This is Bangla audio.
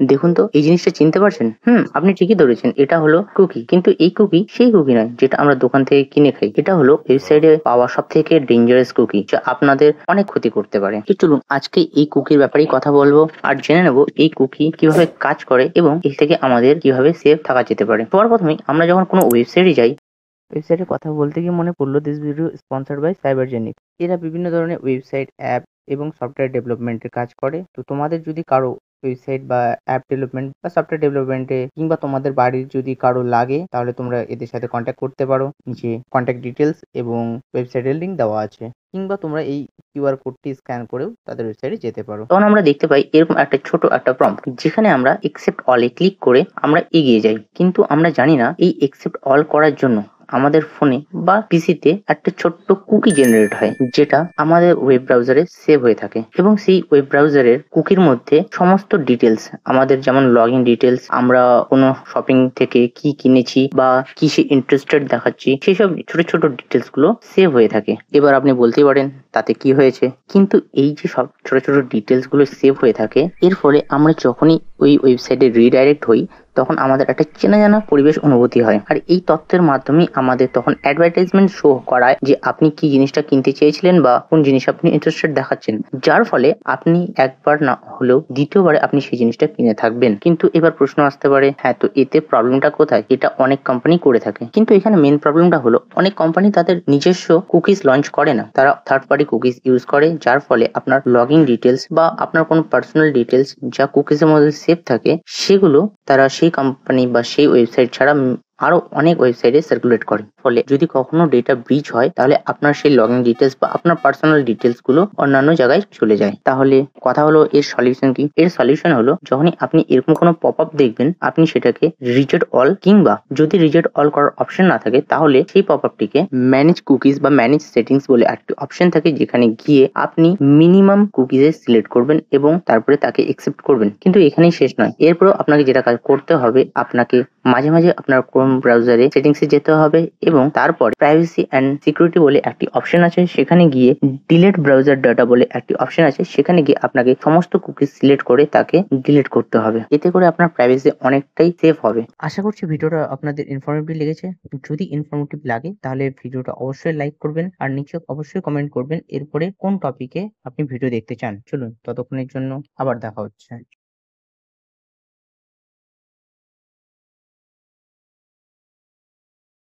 দেখুন তো এই জিনিসটা চিনতে পারছেন? আপনি ঠিকই ধরেছেন। এটা হলো কুকি। কিন্তু এই কুকি সেই কুকি নয় যেটা আমরা দোকান থেকে কিনে খাই। এটা হলো ওয়েবসাইটে পাওয়া সবথেকে ডেঞ্জারাস কুকি যা আপনাদের অনেক ক্ষতি করতে পারে। তো চলুন আজকে এই কুকির ব্যাপারেই কথা বলবো আর জেনে নেব এই কুকি কিভাবে কাজ করে এবং এর থেকে আমাদের কিভাবে সেফ থাকা যেতে পারে। সবার প্রথমেই আমরা যখন কোনো ওয়েবসাইটে যাই, ওয়েবসাইটের কথা বলতে গিয়ে মনে পড়লো দিস ভিডিও স্পন্সর্ড বাই সাইবারজেনিক। এরা বিভিন্ন ধরনের ওয়েবসাইট, অ্যাপ এবং সফটওয়্যার ডেভেলপমেন্টের কাজ করে। তো তোমাদের যদি কারো ওয়েবসাইট বা অ্যাপ ডেভেলপমেন্ট বা সফটওয়্যার ডেভেলপমেন্টে কিংবা তোমাদের বাড়ির যদি কারো লাগে তাহলে তোমরা এদের সাথে কন্ট্যাক্ট করতে পারো। নিচে কন্ট্যাক্ট ডিটেলস এবং ওয়েবসাইটের লিঙ্ক দেওয়া আছে, কিংবা তোমরা এই কিউআর কোডটি স্ক্যান করেও তাদের ওয়েবসাইটে যেতে পারো। তখন আমরা দেখতে পাই এরকম একটা ছোট একটা প্রম্পট যেখানে আমরা একসেপ্ট অলে ক্লিক করে আমরা এগিয়ে যাই, কিন্তু আমরা জানি না এই একসেপ্ট অল করার জন্য আমাদের ফোনে বা পিসিতে একটা ছোট্ট কুকি জেনারেট হয় যেটা আমাদের ওয়েব ব্রাউজারে সেভ হয়ে থাকে, এবং সেই ওয়েব ব্রাউজারের কুকির মধ্যে সমস্ত ডিটেলস, আমাদের যেমন লগ ইন ডিটেলস, আমরা কোনো শপিং থেকে কি কিনেছি বা কিসে ইন্টারেস্টেড দেখাচ্ছি, সেসব ছোট ছোট ডিটেলস গুলো সেভ হয়ে থাকে। এবার আপনি বলতেই পারেন তাতে কি হয়েছে, কিন্তু এই যে সব ছোট ছোট ডিটেলস গুলো সেভ হয়ে থাকে, এর ফলে আমরা যখনই ওই ওয়েবসাইটে রিডাইরেক্ট হই তখন আমাদের একটা চেনা জানা পরিবেশ অনুভূতি হয়। আর এই তথ্যের মাধ্যমেই আমাদের তখন অ্যাডভার্টাইজমেন্ট শো করায় যে আপনি কি জিনিসটা কিনতে চেয়েছিলেন বা কোন জিনিস আপনি ইন্টারেস্টেড দেখাচ্ছেন, যার ফলে আপনি একবার না হলেও দ্বিতীয়বারে আপনি সেই জিনিসটা কিনে থাকবেন। কিন্তু এবার প্রশ্ন আসতে পারে, হ্যাঁ তো এতে প্রবলেমটা কোথায়? এটা অনেক কোম্পানি করে থাকে, কিন্তু এখানে মেন প্রবলেমটা হলো অনেক কোম্পানি তাদের নিজস্ব কুকিজ লঞ্চ করে না, তারা থার্ড পার্টি কুকিজ ইউজ করে, যার ফলে আপনার লগ ইন ডিটেলস বা আপনার কোনো পার্সোনাল ডিটেলস যা কুকিজের মধ্যে সেভ থাকে সেগুলো তারা সেই কোম্পানি বা সেই ওয়েবসাইট ছাড়া আরো অনেক ওয়েবসাইটে সার্কুলেট করে। ফলে যদি কখনো ডেটা ব্রিচ হয় তাহলে আপনার সেই লগইন ডিটেলস বা আপনার পার্সোনাল ডিটেলস গুলো অন্যান্য জায়গায় চলে যায়। তাহলে কথা হলো এর সলিউশন কি? এর সলিউশন হলো যখনই আপনি এরকম কোনো পপ আপ দেখবেন আপনি সেটাকে রিজেক্ট অল, কিংবা যদি রিজেক্ট অল করার অপশন না থাকে তাহলে সেই পপ আপটিকে ম্যানেজ কুকিজ বা ম্যানেজ সেটিংস বলে একটি অপশন থাকে, যেখানে গিয়ে আপনি মিনিমাম কুকিজে সিলেক্ট করবেন এবং তারপরে তাকে একসেপ্ট করবেন। কিন্তু এখানেই শেষ নয়, এরপরেও আপনাকে যেটা কাজ করতে হবে, আপনাকে মাঝে মাঝে আপনার ক্রোম ব্রাউজারে সেটিংসে যেতে হবে এবং তারপরে প্রাইভেসি এন্ড সিকিউরিটি বলে একটি অপশন আছে, সেখানে গিয়ে ডিলিট ব্রাউজার ডাটা বলে একটি অপশন আছে, সেখানে গিয়ে আপনাকে সমস্ত কুকি সিলেক্ট করে তাকে ডিলিট করতে হবে। এতে করে আপনার প্রাইভেসি অনেকটাই সেফ হবে। আশা করছি ভিডিওটা আপনাদের ইনফরমেটিভ লেগেছে। যদি ইনফরমেটিভ লাগে তাহলে ভিডিওটা অবশ্যই লাইক করবেন আর নিচে অবশ্যই কমেন্ট করবেন এরপরে কোন টপিকে আপনি ভিডিও দেখতে চান। চলুন ততক্ষণের জন্য আবার দেখা হচ্ছে।